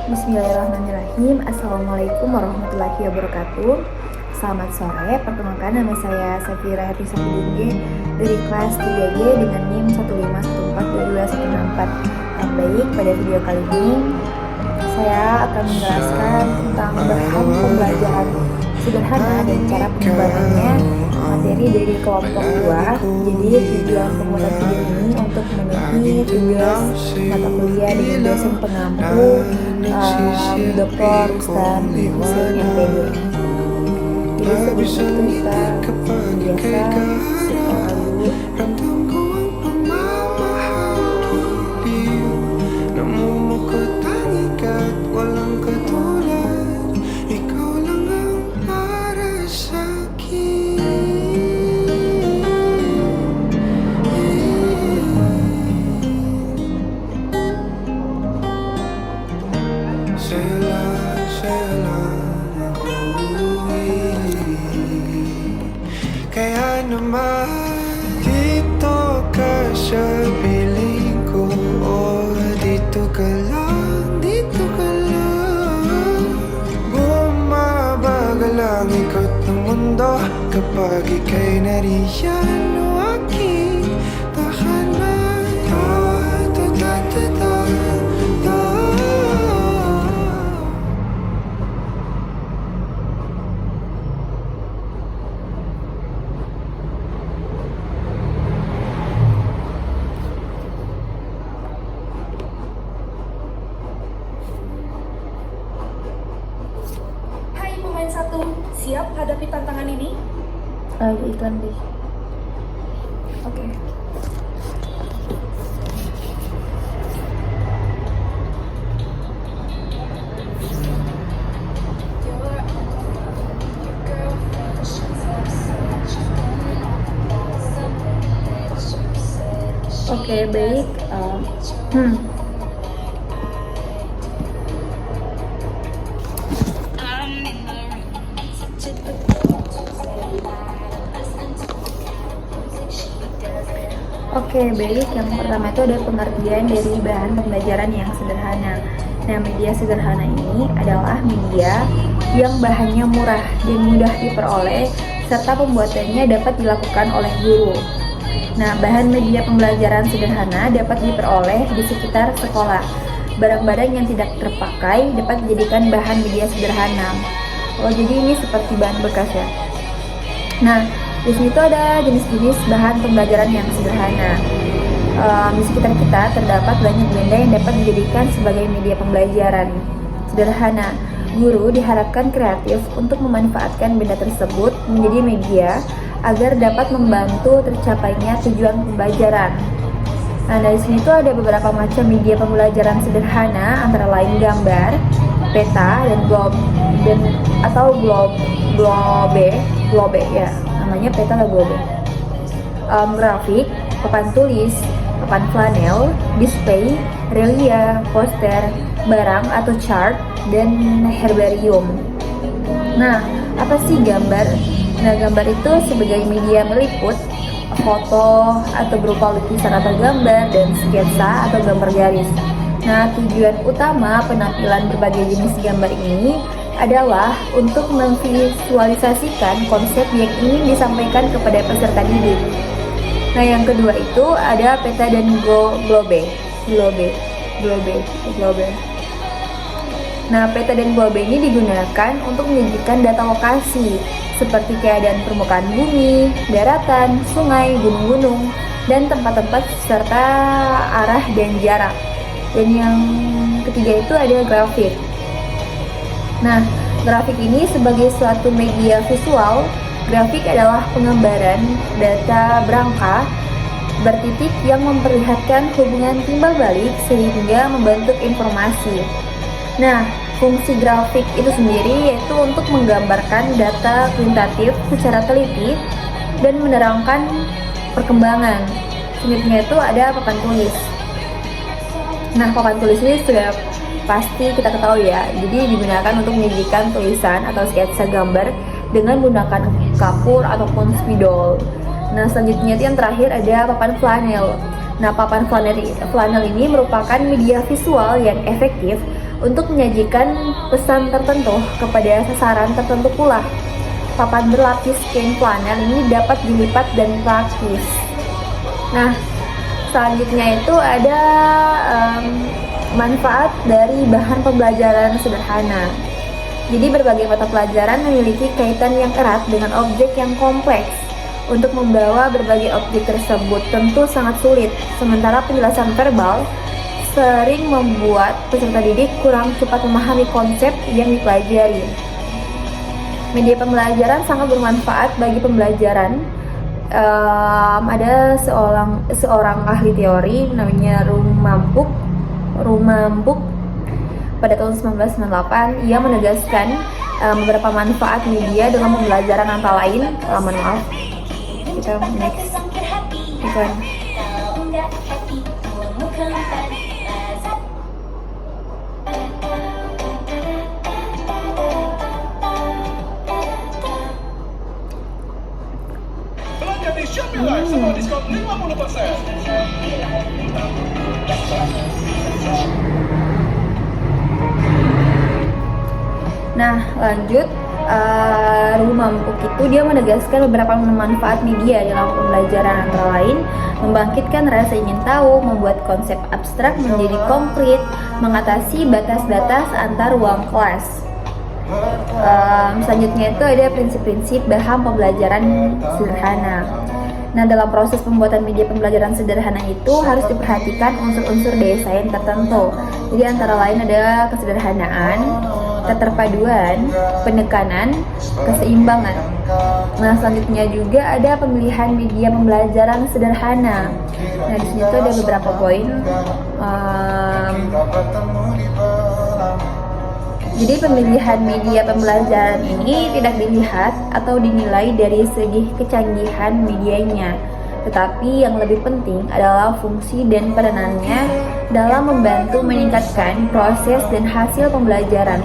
Bismillahirrahmanirrahim. Assalamualaikum warahmatullahi wabarakatuh. Selamat sore, perkenalkan nama saya Safira Hertisa Pudungge dari kelas 3G dengan NIM 151422164. Baik, pada video kali ini saya akan menjelaskan tentang bahan pembelajaran sederhana dan cara pengembangannya materi dari kelompok 2. Jadi tujuan pengumuman video ini untuk memenuhi tugas mata kuliah dengan dosen pengampu Dr. Rustam Hussein MPD. Jadi sebelum itu kita biasa dulu. Kaya naman dito ka sa piling ko, oh, dito ka lang, dito ka lang. Bumabagal ang ikot ng mundo kapag ika'y nariyan o aking tahanan. Pemain satu, siap hadapi tantangan ini? Iklan deh. Oke. Oke, baik. Oke, baik. Yang pertama itu ada pengertian dari bahan pembelajaran yang sederhana. Nah, media sederhana ini adalah media yang bahannya murah dan mudah diperoleh serta pembuatannya dapat dilakukan oleh guru. Nah, bahan media pembelajaran sederhana dapat diperoleh di sekitar sekolah. Barang-barang yang tidak terpakai dapat dijadikan bahan media sederhana. Oh, jadi ini seperti bahan bekas ya. Nah, di sini tuh ada jenis-jenis bahan pembelajaran yang sederhana. Di sekitar kita terdapat banyak benda yang dapat dijadikan sebagai media pembelajaran sederhana. Guru diharapkan kreatif untuk memanfaatkan benda tersebut menjadi media agar dapat membantu tercapainya tujuan pembelajaran. Nah, dari sini tuh ada beberapa macam media pembelajaran sederhana, antara lain gambar, peta, dan globe ya, namanya peta atau globe. Grafik, papan tulis, papan flanel, display, relia, poster, barang atau chart, dan herbarium. Nah, apa sih gambar? Nah, gambar itu sebagai media meliput foto atau berupa lukisan atau gambar dan sketsa atau gambar garis. Nah, tujuan utama penampilan berbagai jenis gambar ini adalah untuk memvisualisasikan konsep yang ingin disampaikan kepada peserta didik. Nah, yang kedua itu ada peta dan globe. Nah, peta dan globe ini digunakan untuk menyajikan data lokasi seperti keadaan permukaan bumi, daratan, sungai, gunung-gunung, dan tempat-tempat serta arah dan jarak. Dan yang ketiga itu ada grafik. Nah, grafik ini sebagai suatu media visual. Grafik adalah penggambaran data berangka bertitik yang memperlihatkan hubungan timbal balik sehingga membentuk informasi. Nah, fungsi grafik itu sendiri yaitu untuk menggambarkan data kuantitatif secara teliti dan menerangkan perkembangan. Selanjutnya itu ada papan tulis. Nah, papan tulis ini sudah pasti kita ketahui ya, jadi digunakan untuk menyajikan tulisan atau sketsa gambar dengan menggunakan kapur ataupun spidol. Nah, selanjutnya yang terakhir ada papan flanel. Nah, papan flanel ini merupakan media visual yang efektif untuk menyajikan pesan tertentu kepada sasaran tertentu pula. Papan berlapis kain flanel ini dapat dilipat dan praktis. Nah, selanjutnya itu ada manfaat dari bahan pembelajaran sederhana. Jadi berbagai mata pelajaran memiliki kaitan yang erat dengan objek yang kompleks. Untuk membawa berbagai objek tersebut tentu sangat sulit, sementara penjelasan verbal sering membuat peserta didik kurang cepat memahami konsep yang dipelajari. Media pembelajaran sangat bermanfaat bagi pembelajaran. Ada seorang ahli teori namanya Rumambuk pada tahun 1998. Ia menegaskan beberapa manfaat media dalam pembelajaran antara lain, kita next iklan. Belanja di Shopee Live semua diskon 50%. Nah, lanjut, Rumambuk itu dia menegaskan beberapa manfaat media dalam pembelajaran, antara lain membangkitkan rasa ingin tahu, membuat konsep abstrak menjadi konkret, mengatasi batas-batas antar ruang kelas. Selanjutnya itu ada prinsip-prinsip bahan pembelajaran sederhana. Nah, dalam proses pembuatan media pembelajaran sederhana itu harus diperhatikan unsur-unsur desain tertentu. Jadi antara lain ada kesederhanaan, keterpaduan, penekanan, keseimbangan. Nah, selanjutnya juga ada pemilihan media pembelajaran sederhana. Nah, di sini tuh ada beberapa poin. Jadi pemilihan media pembelajaran ini tidak dilihat atau dinilai dari segi kecanggihan medianya, tetapi yang lebih penting adalah fungsi dan peranannya dalam membantu meningkatkan proses dan hasil pembelajaran.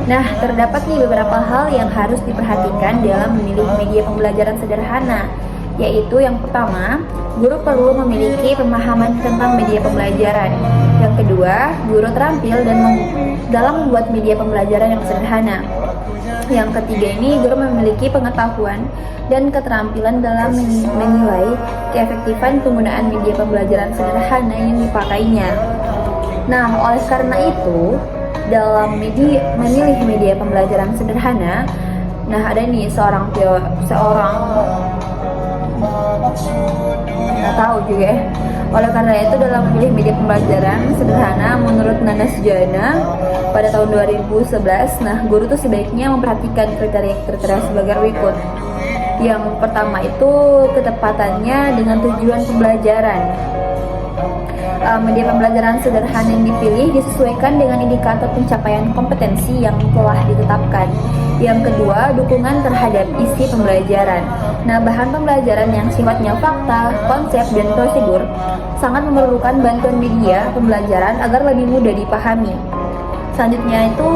Nah, terdapat nih beberapa hal yang harus diperhatikan dalam memilih media pembelajaran sederhana, yaitu yang pertama, guru perlu memiliki pemahaman tentang media pembelajaran. Yang kedua, guru terampil dalam membuat media pembelajaran yang sederhana. Yang ketiga ini, guru memiliki pengetahuan dan keterampilan dalam menilai keefektifan penggunaan media pembelajaran sederhana yang dipakainya. Nah, oleh karena itu, dalam memilih media pembelajaran sederhana, nah ada nih seorang nggak tahu juga ya. Oleh karena itu, dalam memilih media pembelajaran sederhana, menurut Nana Sujana pada tahun 2011, nah guru tuh sebaiknya memperhatikan kriteria sebagai berikut. Yang pertama itu ketepatannya dengan tujuan pembelajaran. Media pembelajaran sederhana yang dipilih disesuaikan dengan indikator pencapaian kompetensi yang telah ditetapkan. Yang kedua, dukungan terhadap isi pembelajaran. Nah, bahan pembelajaran yang sifatnya fakta, konsep, dan prosedur sangat memerlukan bantuan media pembelajaran agar lebih mudah dipahami. Selanjutnya itu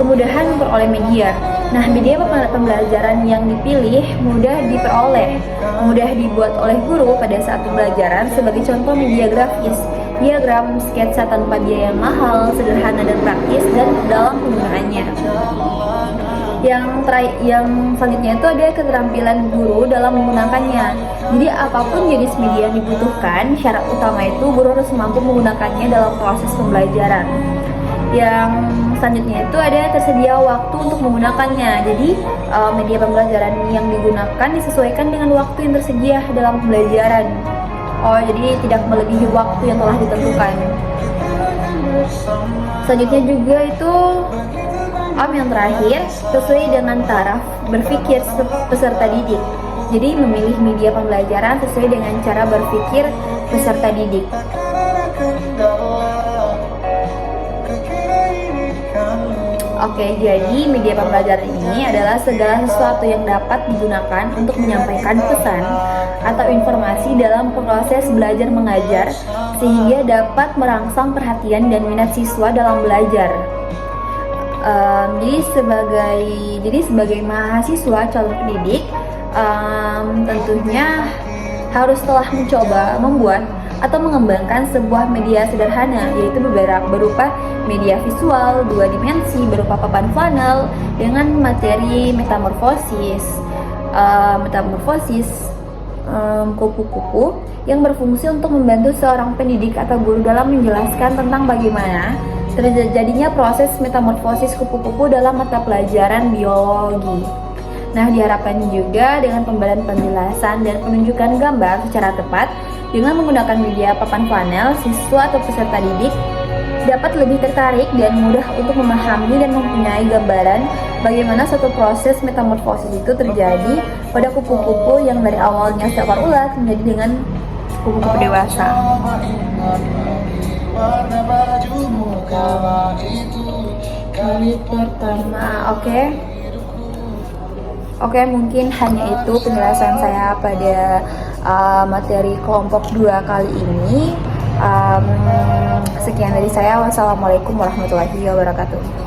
kemudahan memperoleh media. Nah, media pembelajaran yang dipilih mudah diperoleh, mudah dibuat oleh guru pada saat pembelajaran. Sebagai contoh, media grafis, diagram, sketsa tanpa biaya yang mahal, sederhana dan praktis, dan dalam penggunaannya. Yang selanjutnya itu ada keterampilan guru dalam menggunakannya. Jadi apapun jenis media yang dibutuhkan, syarat utama itu guru harus mampu menggunakannya dalam proses pembelajaran. Yang selanjutnya itu ada tersedia waktu untuk menggunakannya. Jadi media pembelajaran yang digunakan disesuaikan dengan waktu yang tersedia dalam pembelajaran. Jadi tidak melebihi waktu yang telah ditentukan. Selanjutnya juga itu yang terakhir, sesuai dengan taraf berpikir peserta didik. Jadi memilih media pembelajaran sesuai dengan cara berpikir peserta didik. Oke, jadi media pembelajaran ini adalah segala sesuatu yang dapat digunakan untuk menyampaikan pesan atau informasi dalam proses belajar mengajar sehingga dapat merangsang perhatian dan minat siswa dalam belajar. Jadi sebagai mahasiswa calon pendidik, tentunya harus telah mencoba membuat atau mengembangkan sebuah media sederhana, yaitu berupa media visual 2 dimensi berupa papan flanel dengan materi kupu-kupu yang berfungsi untuk membantu seorang pendidik atau guru dalam menjelaskan tentang bagaimana terjadinya proses metamorfosis kupu-kupu dalam mata pelajaran biologi. Nah, diharapkan juga dengan pemberian penjelasan dan penunjukan gambar secara tepat dengan menggunakan media papan flanel, siswa atau peserta didik dapat lebih tertarik dan mudah untuk memahami dan mempunyai gambaran bagaimana suatu proses metamorfosis itu terjadi pada kupu-kupu yang dari awalnya seekor ulat menjadi dengan kupu-kupu dewasa. Kali pertama, Oke, mungkin hanya itu penjelasan saya pada materi kelompok 2 kali ini. Sekian dari saya. Wassalamualaikum warahmatullahi wabarakatuh.